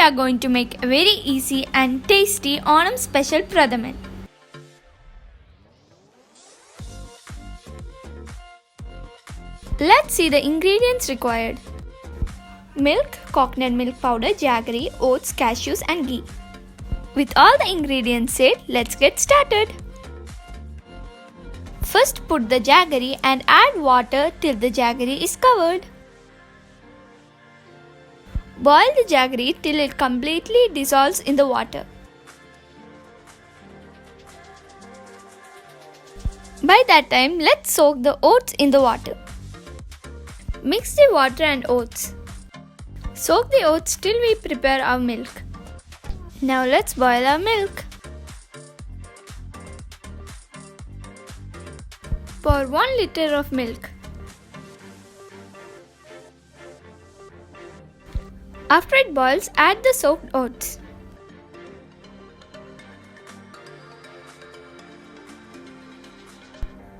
are going to make a very easy and tasty Onam Special Pradhaman. Let's see the ingredients required. Milk, coconut milk powder, jaggery, oats, cashews and ghee. With all the ingredients said, let's get started. First put the jaggery and add water till the jaggery is covered. Boil the jaggery till it completely dissolves in the water. By that time, let's soak the oats in the water. Mix the water and oats. Soak the oats till we prepare our milk. Now let's boil our milk. Pour 1 liter of milk. After it boils, add the soaked oats.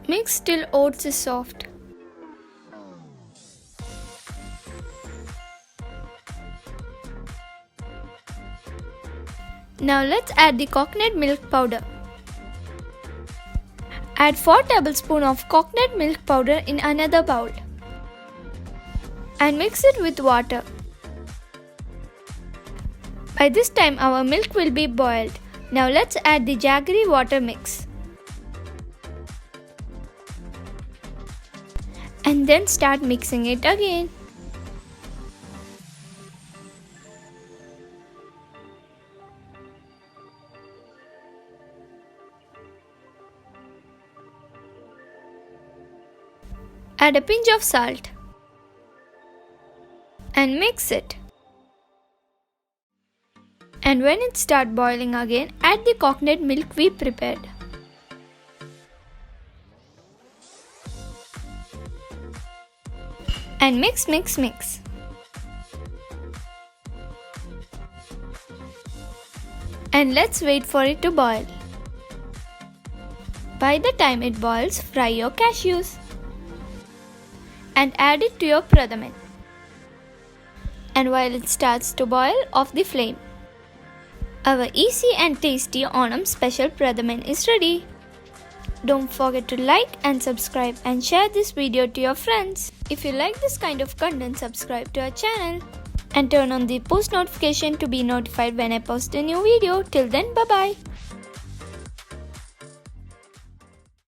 Mix till oats is soft. Now let's add the coconut milk powder. Add 4 tablespoons of coconut milk powder in another bowl. And mix it with water. By this time our milk will be boiled. Now let's add the jaggery water mix. And then start mixing it again. Add a pinch of salt. And mix it. And when it starts boiling again, add the coconut milk we prepared. And mix. And let's wait for it to boil. By the time it boils, fry your cashews. And add it to your Pradhaman. And while it starts to boil, off the flame. Our easy and tasty Onam Special Pradhaman is ready. Don't forget to like and subscribe and share this video to your friends. If you like this kind of content, subscribe to our channel and turn on the post notification to be notified when I post a new video. Till then, bye bye.